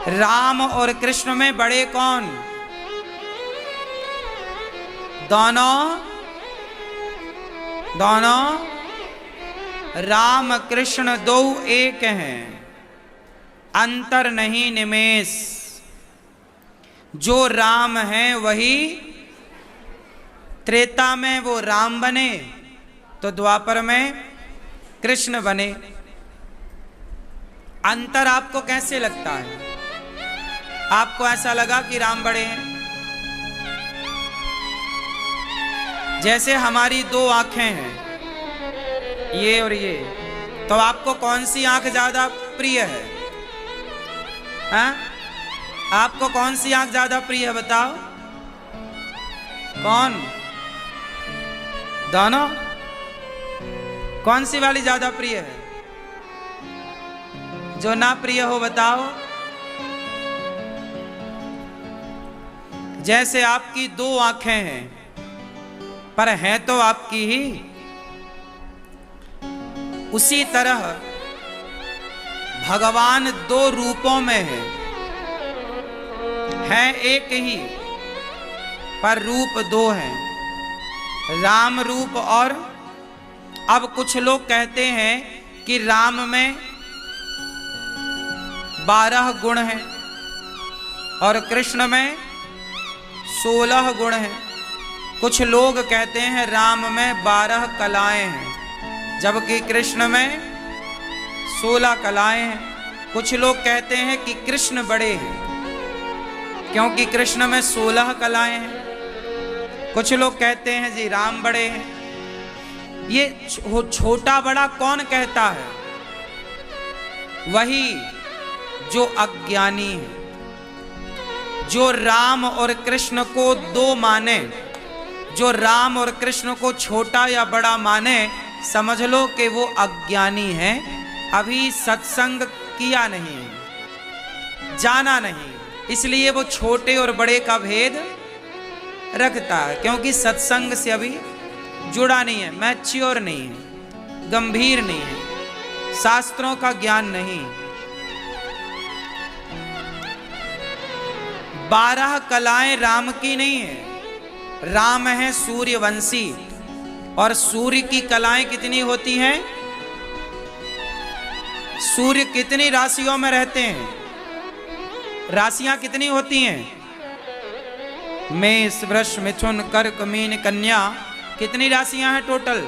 राम और कृष्ण में बड़े कौन? दोनों राम कृष्ण दो एक हैं, अंतर नहीं निमेष। जो राम है वही त्रेता में वो राम बने तो द्वापर में कृष्ण बने। अंतर आपको कैसे लगता है? आपको ऐसा लगा कि राम बड़े हैं? जैसे हमारी दो आंखें हैं, ये और ये, तो आपको कौन सी आंख ज्यादा प्रिय है? हाँ? आपको कौन सी आंख ज्यादा प्रिय है बताओ? कौन? दोनों? कौन सी वाली ज्यादा प्रिय है? जो ना प्रिय हो बताओ। जैसे आपकी दो आंखें हैं पर हैं तो आपकी ही, उसी तरह भगवान दो रूपों में है एक ही पर रूप दो हैं, राम रूप। और अब कुछ लोग कहते हैं कि राम में 12 गुण हैं और कृष्ण में 16 गुण हैं। कुछ लोग कहते हैं राम में 12 कलाएं हैं जबकि कृष्ण में 16 कलाएं हैं। कुछ लोग कहते हैं कि कृष्ण बड़े हैं क्योंकि कृष्ण में 16 कलाएं हैं। कुछ लोग कहते हैं जी राम बड़े हैं। ये छोटा बड़ा कौन कहता है? वही जो अज्ञानी है, जो राम और कृष्ण को दो माने, जो राम और कृष्ण को छोटा या बड़ा माने, समझ लो कि वो अज्ञानी है, अभी सत्संग किया नहीं, जाना नहीं, इसलिए वो छोटे और बड़े का भेद रखता है क्योंकि सत्संग से अभी जुड़ा नहीं है, मैच्योर नहीं है, गंभीर नहीं है, शास्त्रों का ज्ञान नहीं। 12 कलाएं राम की नहीं है। राम है सूर्यवंशी और सूर्य की कलाएं कितनी होती हैं? सूर्य कितनी राशियों में रहते हैं? राशियां कितनी होती हैं? मेष वृष मिथुन कर्क मीन कन्या, कितनी राशियां हैं टोटल?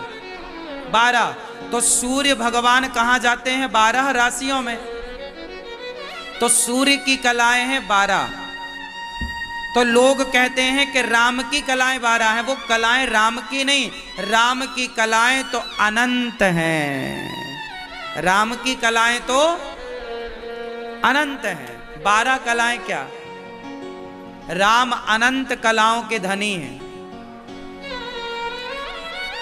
12। तो सूर्य भगवान कहां जाते हैं? 12 राशियों में। तो सूर्य की कलाएं हैं 12। तो लोग कहते हैं कि राम की कलाएं 12 हैं। वो कलाएं राम की नहीं, राम की कलाएं तो अनंत हैं। राम की कलाएं तो अनंत हैं। 12 कलाएं क्या? राम अनंत कलाओं के धनी हैं।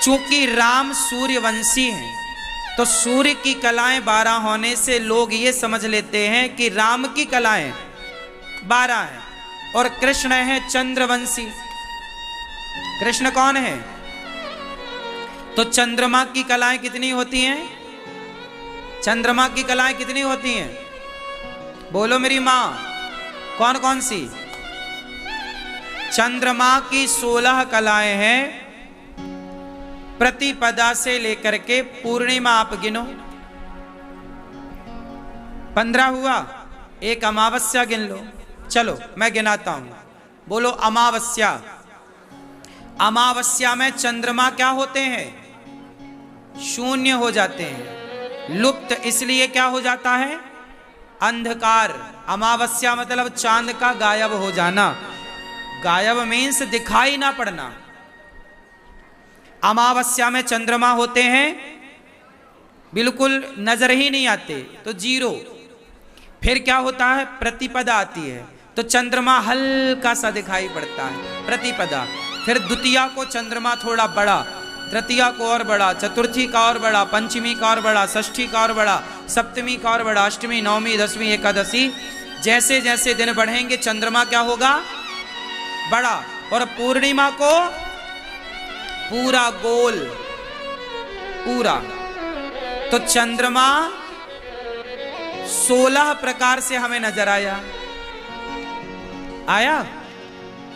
चूंकि राम सूर्यवंशी हैं तो सूर्य की कलाएं 12 होने से लोग ये समझ लेते हैं कि राम की कलाएं 12 हैं और कृष्ण है चंद्रवंशी। कृष्ण कौन है? तो चंद्रमा की कलाएं कितनी होती हैं? चंद्रमा की कलाएं कितनी होती हैं? बोलो मेरी मां, कौन कौन सी? चंद्रमा की 16 कलाएं हैं, प्रतिपदा से लेकर के पूर्णिमा आप गिनो। 15 हुआ, एक अमावस्या गिन लो। चलो मैं गिनाता हूं, बोलो अमावस्या। अमावस्या में चंद्रमा क्या होते हैं? शून्य हो जाते हैं। लुप्त इसलिए क्या हो जाता है? अंधकार। अमावस्या मतलब चांद का गायब हो जाना। गायब मीन्स दिखाई ना पड़ना। अमावस्या में चंद्रमा होते हैं, बिल्कुल नजर ही नहीं आते, तो 0। फिर क्या होता है? प्रतिपदा आती है तो चंद्रमा हल्का सा दिखाई पड़ता है, प्रतिपदा। फिर द्वितीया को चंद्रमा थोड़ा बड़ा, तृतीया को और बड़ा, चतुर्थी का और बड़ा, पंचमी का और बड़ा, षष्ठी का और बड़ा, सप्तमी का और बड़ा, अष्टमी, नवमी, दसवीं, एकादशी। जैसे जैसे दिन बढ़ेंगे चंद्रमा क्या होगा? बड़ा। और पूर्णिमा को पूरा गोल, पूरा। तो चंद्रमा 16 प्रकार से हमें नजर आया। आया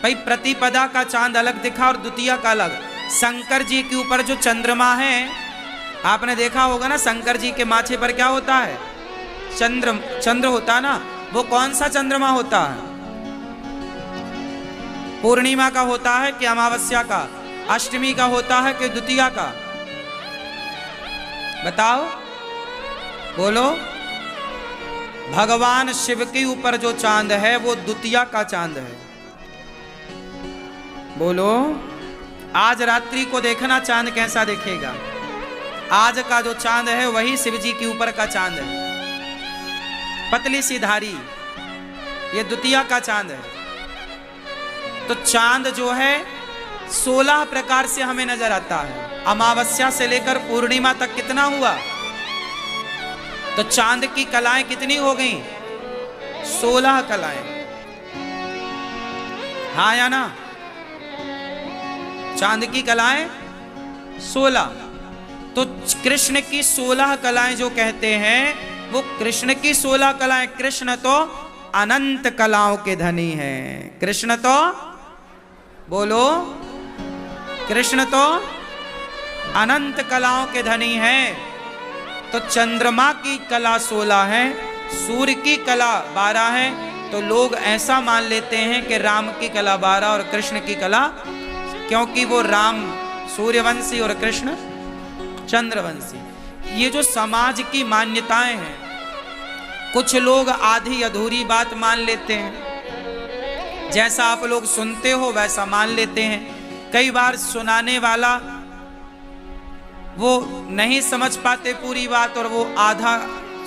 भाई, प्रतिपदा का चांद अलग दिखा और द्वितीया का अलग। शंकर जी के ऊपर जो चंद्रमा है, आपने देखा होगा ना, शंकर जी के माथे पर क्या होता है? चंद्र होता ना। वो कौन सा चंद्रमा होता है? पूर्णिमा का होता है कि अमावस्या का? अष्टमी का होता है कि द्वितीया का? बताओ, बोलो। भगवान शिव के ऊपर जो चांद है वो द्वितीया का चांद है। बोलो, आज रात्रि को देखना चांद कैसा दिखेगा। आज का जो चांद है वही शिव जी के ऊपर का चांद है, पतली सी धारी, ये द्वितीया का चांद है। तो चांद जो है 16 प्रकार से हमें नजर आता है। अमावस्या से लेकर पूर्णिमा तक कितना हुआ? तो चांद की कलाएं कितनी हो गई? 16 कलाएं। हाँ या ना? चांद की कलाएं 16। तो कृष्ण की 16 कलाएं जो कहते हैं, वो कृष्ण की 16 कलाएं। कृष्ण तो अनंत कलाओं के धनी हैं। कृष्ण तो, बोलो, कृष्ण तो अनंत कलाओं के धनी हैं। तो चंद्रमा की कला 16 है, सूर्य की कला 12 है। तो लोग ऐसा मान लेते हैं कि राम की कला 12 और कृष्ण की कला, क्योंकि वो राम सूर्यवंशी और कृष्ण चंद्रवंशी। ये जो समाज की मान्यताएं हैं, कुछ लोग आधी अधूरी बात मान लेते हैं। जैसा आप लोग सुनते हो वैसा मान लेते हैं। कई बार सुनाने वाला वो नहीं समझ पाते पूरी बात और वो आधा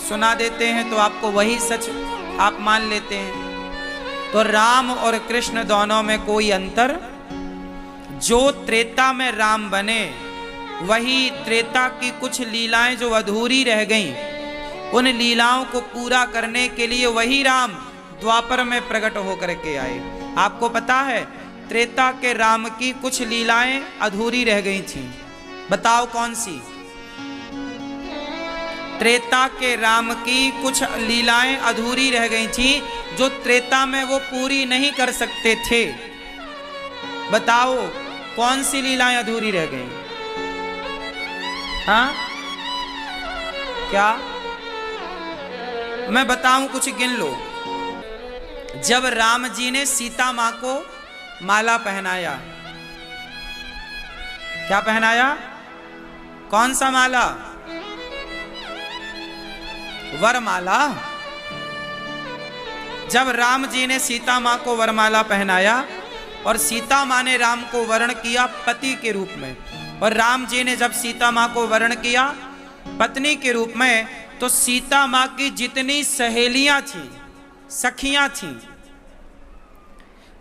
सुना देते हैं, तो आपको वही सच आप मान लेते हैं। तो राम और कृष्ण दोनों में कोई अंतर। जो त्रेता में राम बने, वही त्रेता की कुछ लीलाएं जो अधूरी रह गईं, उन लीलाओं को पूरा करने के लिए वही राम द्वापर में प्रकट होकर के आए। आपको पता है त्रेता के राम की कुछ लीलाएं अधूरी रह गई थीं। बताओ कौन सी? त्रेता के राम की कुछ लीलाएं अधूरी रह गई थी, जो त्रेता में वो पूरी नहीं कर सकते थे। बताओ कौन सी लीलाएं अधूरी रह गई? हाँ, क्या मैं बताऊं? कुछ गिन लो। जब राम जी ने सीता मां को माला पहनाया, क्या पहनाया? कौन सा माला? वरमाला। जब राम जी ने सीता मां को वरमाला पहनाया और सीता मां ने राम को वर्ण किया पति के रूप में, और राम जी ने जब सीता मां को वर्ण किया पत्नी के रूप में, तो सीता मां की जितनी सहेलियां थीं, सखियां थीं,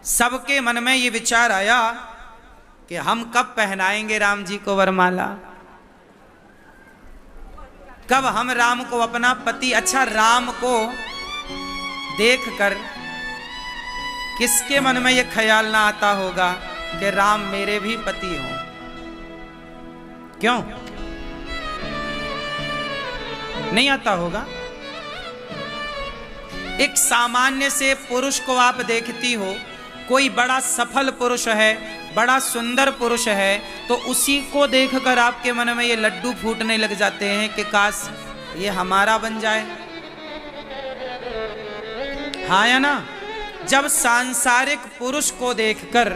सबके मन में ये विचार आया कि हम कब पहनाएंगे राम जी को वरमाला, कब हम राम को अपना पति। अच्छा, राम को देखकर किसके मन में यह ख्याल ना आता होगा कि राम मेरे भी पति हों? क्यों नहीं आता होगा? एक सामान्य से पुरुष को आप देखती हो, कोई बड़ा सफल पुरुष है, बड़ा सुंदर पुरुष है, तो उसी को देखकर आपके मन में ये लड्डू फूटने लग जाते हैं कि काश ये हमारा बन जाए। हाँ या ना? जब सांसारिक पुरुष को देखकर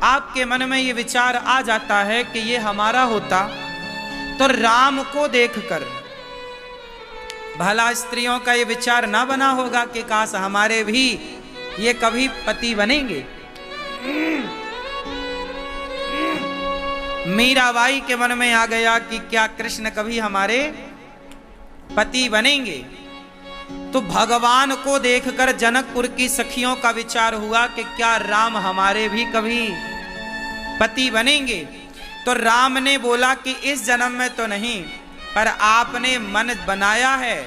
आपके मन में ये विचार आ जाता है कि ये हमारा होता, तो राम को देखकर भला स्त्रियों का ये विचार ना बना होगा कि काश हमारे भी ये कभी पति बनेंगे? मीराबाई के मन में आ गया कि क्या कृष्ण कभी हमारे पति बनेंगे? तो भगवान को देखकर जनकपुर की सखियों का विचार हुआ कि क्या राम हमारे भी कभी पति बनेंगे? तो राम ने बोला कि इस जन्म में तो नहीं, पर आपने मन बनाया है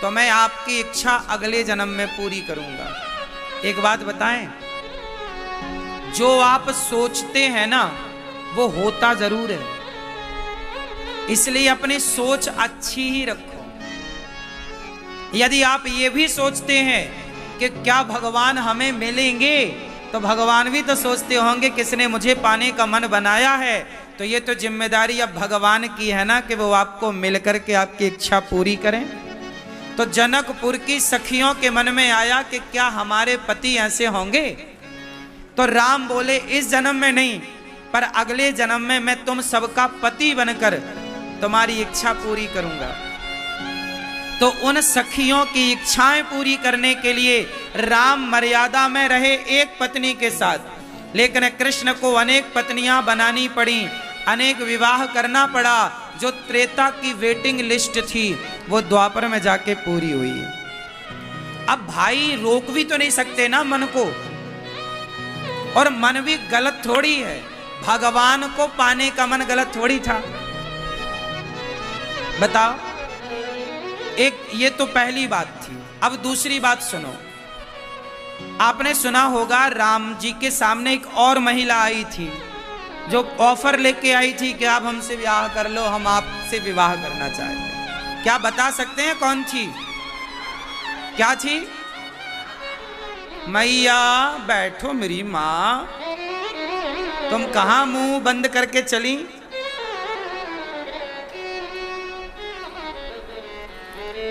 तो मैं आपकी इच्छा अगले जन्म में पूरी करूंगा। एक बात बताएं, जो आप सोचते हैं ना वो होता जरूर है, इसलिए अपनी सोच अच्छी ही रखो। यदि आप ये भी सोचते हैं कि क्या भगवान हमें मिलेंगे, तो भगवान भी तो सोचते होंगे किसने मुझे पाने का मन बनाया है, तो ये तो जिम्मेदारी अब भगवान की है ना कि वो आपको मिलकर के आपकी इच्छा पूरी करें। तो जनकपुर की सखियों के मन में आया कि क्या हमारे पति ऐसे होंगे, तो राम बोले इस जन्म में नहीं, पर अगले जन्म में मैं तुम सबका पति बनकर तुम्हारी इच्छा पूरी करूंगा। तो उन सखियों की इच्छाएं पूरी करने के लिए राम मर्यादा में रहे एक पत्नी के साथ, लेकिन कृष्ण को अनेक पत्नियां बनानी पड़ी, अनेक विवाह करना पड़ा। जो त्रेता की वेटिंग लिस्ट थी वो द्वापर में जाके पूरी हुई। अब भाई रोक भी तो नहीं सकते ना मन को, और मन भी गलत थोड़ी है, भगवान को पाने का मन गलत थोड़ी था, बताओ। एक ये तो पहली बात थी। अब दूसरी बात सुनो। आपने सुना होगा राम जी के सामने एक और महिला आई थी जो ऑफर लेके आई थी कि आप हमसे विवाह कर लो, हम आपसे विवाह करना चाहते हैं। क्या बता सकते हैं कौन थी, क्या थी? मैया बैठो मेरी माँ, तुम कहां मुंह बंद करके चली?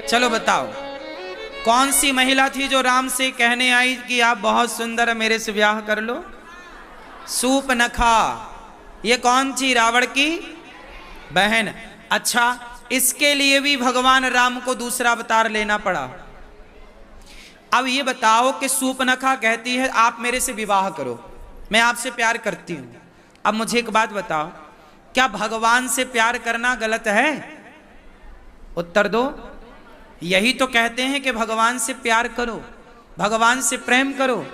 चलो बताओ कौन सी महिला थी जो राम से कहने आई कि आप बहुत सुंदर, मेरे से विवाह कर लो? सूपनखा। ये कौन थी? रावण की बहन। अच्छा, इसके लिए भी भगवान राम को दूसरा अवतार लेना पड़ा। अब ये बताओ कि सूपनखा कहती है आप मेरे से विवाह करो, मैं आपसे प्यार करती हूं। अब मुझे एक बात बताओ, क्या भगवान से प्यार करना गलत है? उत्तर दो। यही तो कहते हैं कि भगवान से प्यार करो, भगवान से प्रेम करो।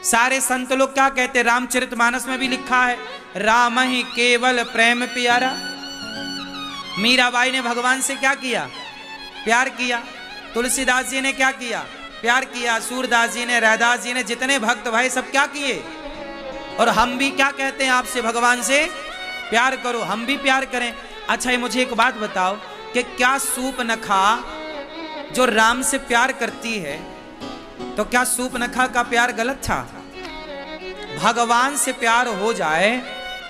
सारे संत लोग क्या कहते हैं? रामचरितमानस में भी लिखा है, राम ही केवल प्रेम प्यारा। मीराबाई ने भगवान से क्या किया? प्यार किया। तुलसीदास जी ने क्या किया? प्यार किया। सूरदास जी ने, रैदास जी ने, जितने भक्त भाई सब क्या किए? और हम भी क्या कहते हैं आपसे? भगवान से प्यार करो, हम भी प्यार करें। अच्छा, ये मुझे एक बात बताओ कि क्या सूपनखा जो राम से प्यार करती है, तो क्या सूपनखा का प्यार गलत था? भगवान से प्यार हो जाए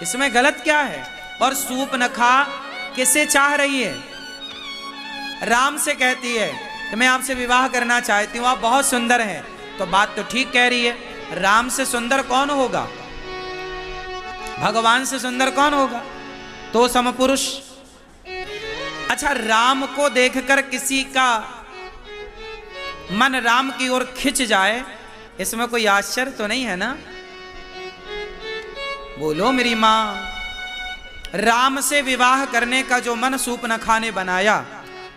इसमें गलत क्या है? और सूपनखा किसे चाह रही है? राम से कहती है कि मैं आपसे विवाह करना चाहती हूं, आप बहुत सुंदर हैं। तो बात तो ठीक कह रही है, राम से सुंदर कौन होगा? भगवान से सुंदर कौन होगा? तो समपुरुष। अच्छा, राम को देखकर किसी का मन राम की ओर खिंच जाए, इसमें कोई आश्चर्य तो नहीं है ना? बोलो मेरी मां। राम से विवाह करने का जो मन सूपनखा ने बनाया,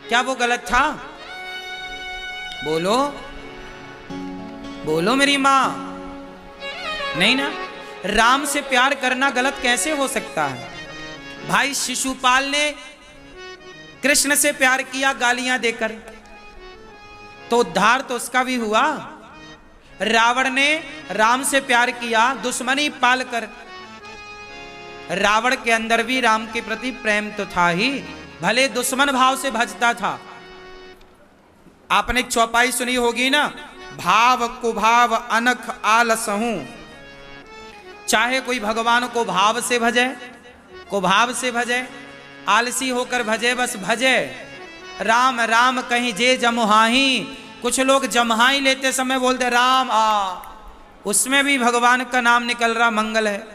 क्या वो गलत था? बोलो बोलो मेरी मां। नहीं ना। राम से प्यार करना गलत कैसे हो सकता है? भाई शिशुपाल ने कृष्ण से प्यार किया गालियां देकर, तो उद्धार तो उसका भी हुआ। रावण ने राम से प्यार किया दुश्मनी पालकर। रावण के अंदर भी राम के प्रति प्रेम तो था ही, भले दुश्मन भाव से भजता था। आपने एक चौपाई सुनी होगी ना, भाव कुभाव अनख आलसहूं। चाहे कोई भगवान को भाव से भजे, कुभाव से भजे, आलसी होकर भजे, बस भजे। राम राम कहीं जे जमुहाही। कुछ लोग जमहाई लेते समय बोलते राम आ, उसमें भी भगवान का नाम निकल रहा, मंगल है।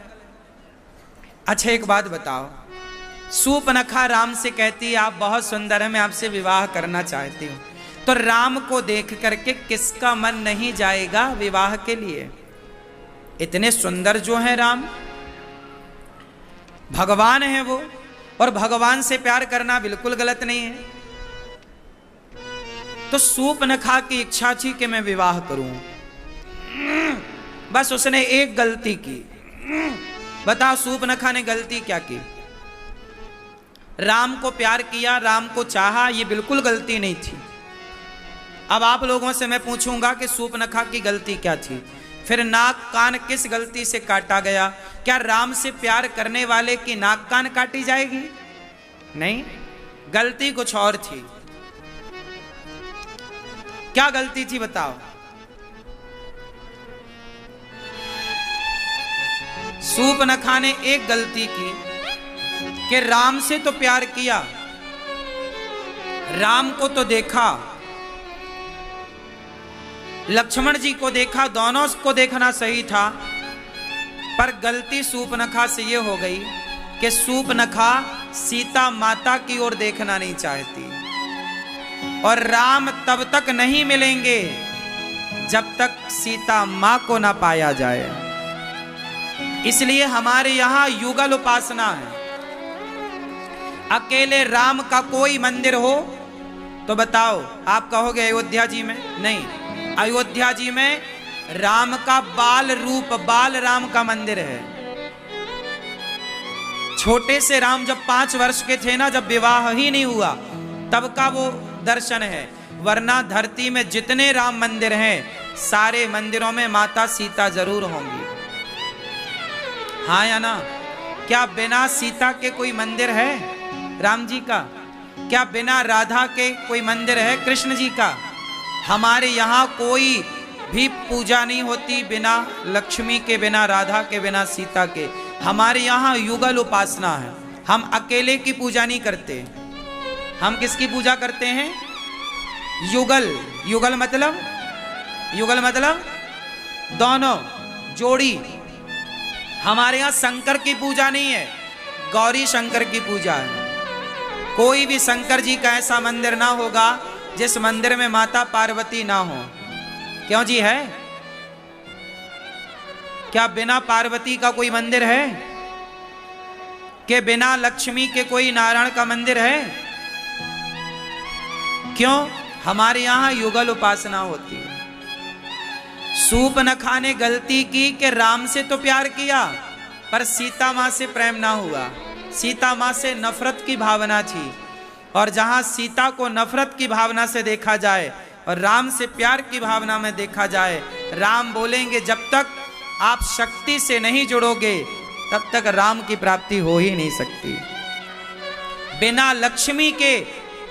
अच्छा, एक बात बताओ, सूपनखा राम से कहती है आप बहुत सुंदर हैं, मैं आपसे विवाह करना चाहती हूं, तो राम को देख करके किसका मन नहीं जाएगा विवाह के लिए? इतने सुंदर जो हैं राम, भगवान है वो, और भगवान से प्यार करना बिल्कुल गलत नहीं है। तो सूपनखा की इच्छा थी कि मैं विवाह करूं, बस उसने एक गलती की। बताओ सूपनखा ने गलती क्या की? राम को प्यार किया, राम को चाहा, ये बिल्कुल गलती नहीं थी। अब आप लोगों से मैं पूछूंगा कि सूपनखा की गलती क्या थी? फिर नाक कान किस गलती से काटा गया? क्या राम से प्यार करने वाले की नाक कान काटी जाएगी? नहीं, गलती कुछ और थी। क्या गलती थी बताओ? सूर्पनखा ने एक गलती की कि राम से तो प्यार किया, राम को तो देखा, लक्ष्मण जी को देखा, दोनों को देखना सही था, पर गलती सूर्पनखा से यह हो गई कि सूर्पनखा सीता माता की ओर देखना नहीं चाहती, और राम तब तक नहीं मिलेंगे जब तक सीता मां को ना पाया जाए। इसलिए हमारे यहां युगल उपासना है। अकेले राम का कोई मंदिर हो तो बताओ, आप कहोगे अयोध्या जी में? नहीं, अयोध्या जी में राम का बाल रूप, बाल राम का मंदिर है। छोटे से राम जब 5 वर्ष के थे ना, जब विवाह ही नहीं हुआ, तब का वो दर्शन है। वरना धरती में जितने राम मंदिर हैं, सारे मंदिरों में माता सीता जरूर होंगी। हाँ या ना? क्या बिना सीता के कोई मंदिर है राम जी का? क्या बिना राधा के कोई मंदिर है कृष्ण जी का? हमारे यहाँ कोई भी पूजा नहीं होती बिना लक्ष्मी के, बिना राधा के, बिना सीता के। हमारे यहाँ युगल उपासना है। हम अकेले की पूजा नहीं करते। हम किसकी पूजा करते हैं? युगल। युगल मतलब, युगल मतलब दोनों, जोड़ी। हमारे यहाँ शंकर की पूजा नहीं है, गौरी शंकर की पूजा है। कोई भी शंकर जी का ऐसा मंदिर ना होगा जिस मंदिर में माता पार्वती ना हो। क्यों जी है? क्या बिना पार्वती का कोई मंदिर है? कि बिना लक्ष्मी के कोई नारायण का मंदिर है? क्यों? हमारे यहां युगल उपासना होती है। सूर्पनखा ने गलती की कि राम से तो प्यार किया, पर सीता मां से प्रेम ना हुआ। सीता मां से नफरत की भावना थी, और जहां सीता को नफरत की भावना से देखा जाए और राम से प्यार की भावना में देखा जाए, राम बोलेंगे जब तक आप शक्ति से नहीं जुड़ोगे तब तक राम की प्राप्ति हो ही नहीं सकती। बिना लक्ष्मी के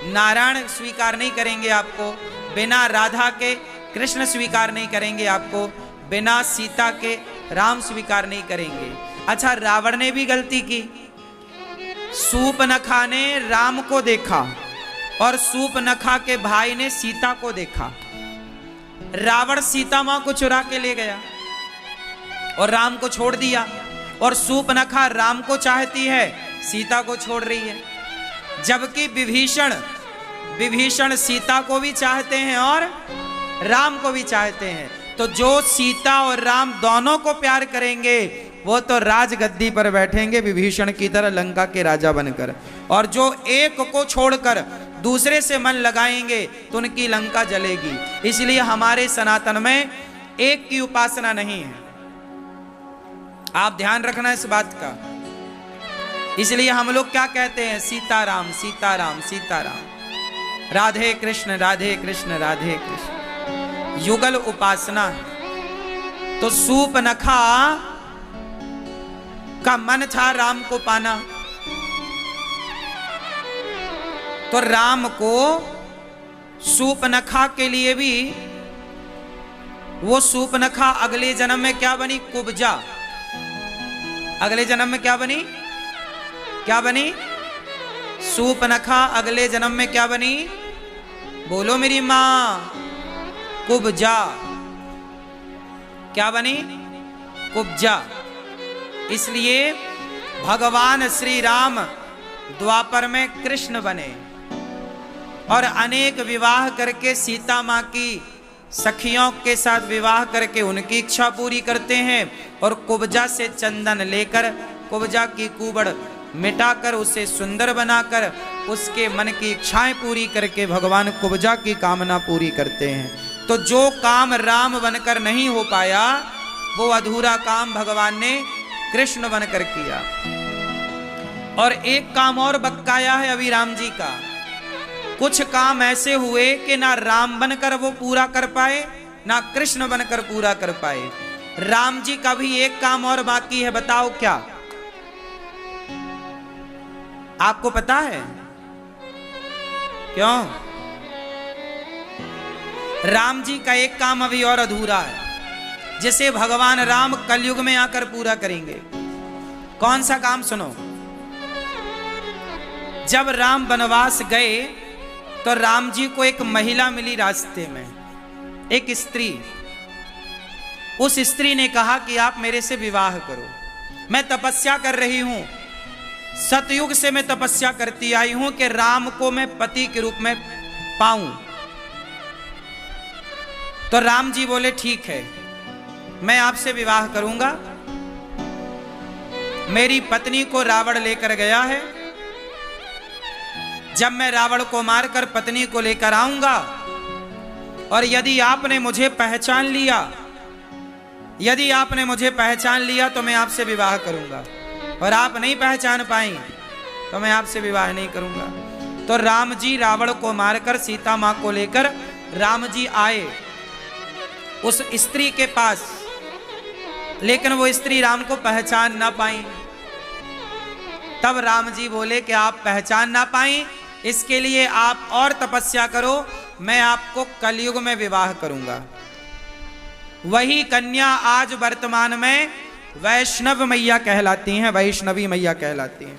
नारायण स्वीकार नहीं करेंगे आपको, बिना राधा के कृष्ण स्वीकार नहीं करेंगे आपको, बिना सीता के राम स्वीकार नहीं करेंगे। अच्छा, रावण ने भी गलती की। सूर्पनखा ने राम को देखा और सूर्पनखा के भाई ने सीता को देखा। रावण सीता मां को चुरा के ले गया और राम को छोड़ दिया, और सूर्पनखा राम को चाहती है, सीता को छोड़ रही है। जबकि विभीषण सीता को भी चाहते हैं और राम को भी चाहते हैं। तो जो सीता और राम दोनों को प्यार करेंगे वो तो राजगद्दी पर बैठेंगे विभीषण की तरह, लंका के राजा बनकर। और जो एक को छोड़कर दूसरे से मन लगाएंगे तो उनकी लंका जलेगी। इसलिए हमारे सनातन में एक की उपासना नहीं है। आप ध्यान रखना इस बात का। इसलिए हम लोग क्या कहते हैं? सीताराम सीताराम सीताराम, राधे कृष्ण राधे कृष्ण राधे कृष्ण। युगल उपासना है। तो सूर्पनखा का मन था राम को पाना, तो राम को सूर्पनखा के लिए भी वो सूर्पनखा अगले जन्म में क्या बनी? कुब्जा। अगले जन्म में क्या बनी? क्या बनी? सूर्पनखा अगले जन्म में क्या बनी? बोलो मेरी मां। कुब्जा। क्या बनी? कुब्जा। इसलिए भगवान श्री राम द्वापर में कृष्ण बने और अनेक विवाह करके सीता मां की सखियों के साथ विवाह करके उनकी इच्छा पूरी करते हैं, और कुब्जा से चंदन लेकर कुब्जा की कुबड़ मिटाकर उसे सुंदर बनाकर उसके मन की इच्छाएं पूरी करके भगवान कुब्जा की कामना पूरी करते हैं। तो जो काम राम बनकर नहीं हो पाया वो अधूरा काम भगवान ने कृष्ण बनकर किया। और एक काम और बकाया है अभी राम जी का। कुछ काम ऐसे हुए कि ना राम बनकर वो पूरा कर पाए, ना कृष्ण बनकर पूरा कर पाए। राम जी का भी एक काम और बाकी है, बताओ क्या? आपको पता है क्यों? राम जी का एक काम अभी और अधूरा है, जिसे भगवान राम कलयुग में आकर पूरा करेंगे। कौन सा काम सुनो। जब राम वनवास गए तो राम जी को एक महिला मिली रास्ते में, एक स्त्री। उस स्त्री ने कहा कि आप मेरे से विवाह करो, मैं तपस्या कर रही हूं, सतयुग से मैं तपस्या करती आई हूं कि राम को मैं पति के रूप में पाऊं। तो राम जी बोले ठीक है, मैं आपसे विवाह करूंगा। मेरी पत्नी को रावण लेकर गया है, जब मैं रावण को मारकर पत्नी को लेकर आऊंगा और यदि आपने मुझे पहचान लिया, यदि आपने मुझे पहचान लिया तो मैं आपसे विवाह करूंगा, और आप नहीं पहचान पाई तो मैं आपसे विवाह नहीं करूंगा। तो राम जी रावण को मारकर सीता मां को लेकर राम जी आए उस स्त्री के पास, लेकिन वो स्त्री राम को पहचान ना पाई। तब राम जी बोले कि आप पहचान ना पाई, इसके लिए आप और तपस्या करो, मैं आपको कलयुग में विवाह करूंगा। वही कन्या आज वर्तमान में वैष्णव मैया कहलाती हैं, वैष्णवी मैया कहलाती हैं।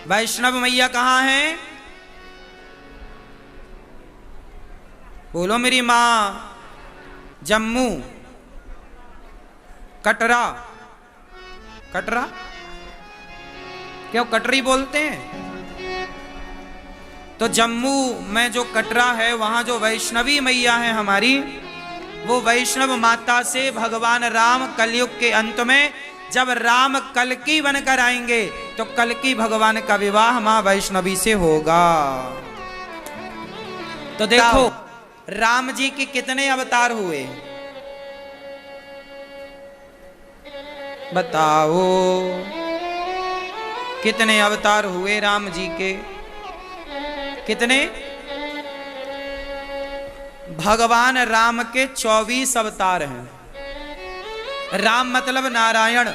वैष्णव मैया कहां हैं? बोलो मेरी मां। जम्मू, कटरा, कटरा क्यों कटरी बोलते हैं? तो जम्मू में जो कटरा है, वहां जो वैष्णवी मैया है हमारी, वो वैष्णव माता से भगवान राम कलयुग के अंत में जब राम कल्कि बनकर आएंगे तो कल्कि भगवान का विवाह मां वैष्णवी से होगा। तो देखो राम जी के कितने अवतार हुए बताओ, कितने अवतार हुए राम जी के? कितने? भगवान राम के 24 अवतार हैं। राम मतलब नारायण,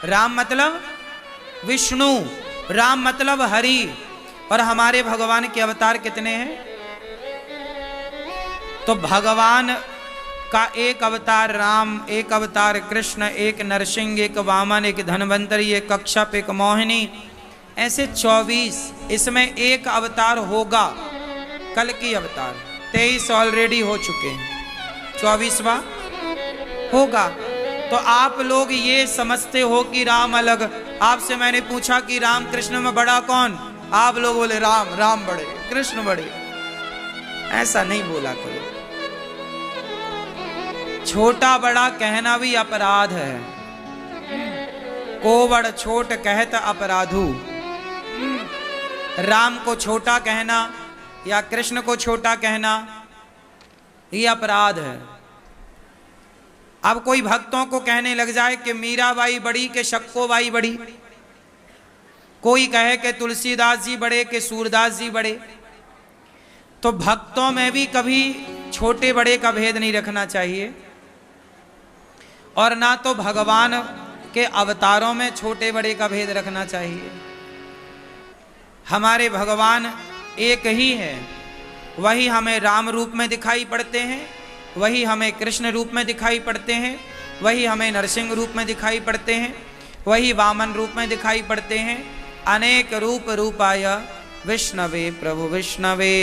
राम मतलब विष्णु, राम मतलब हरि। और हमारे भगवान के अवतार कितने हैं? तो भगवान का एक अवतार राम, एक अवतार कृष्ण, एक नरसिंह, एक वामन, एक धन्वंतरी, एक कच्छप, एक मोहिनी, ऐसे 24। इसमें एक अवतार होगा कल की अवतार। 23 ऑलरेडी हो चुके हैं, 24वां होगा। तो आप लोग ये समझते हो कि राम अलग। आपसे मैंने पूछा कि राम कृष्ण में बड़ा कौन? आप लोग बोले राम, राम बड़े, कृष्ण बड़े। ऐसा नहीं बोला करो। छोटा बड़ा कहना भी अपराध है। कोवड़ छोट कहत अपराधु। राम को छोटा कहना या कृष्ण को छोटा कहना ये अपराध है। अब कोई भक्तों को कहने लग जाए कि मीराबाई बड़ी के शक्कोबाई बड़ी, कोई कहे कि तुलसीदास जी बड़े के सूरदास जी बड़े, तो भक्तों में भी कभी छोटे बड़े का भेद नहीं रखना चाहिए, और ना तो भगवान के अवतारों में छोटे बड़े का भेद रखना चाहिए। हमारे भगवान एक ही है, वही हमें राम रूप में दिखाई पड़ते हैं, वही हमें कृष्ण रूप में दिखाई पड़ते हैं, वही हमें नरसिंह रूप में दिखाई पड़ते हैं, वही वामन रूप में दिखाई पड़ते हैं। अनेक रूप रूपाय विष्णवे प्रभु विष्णवे।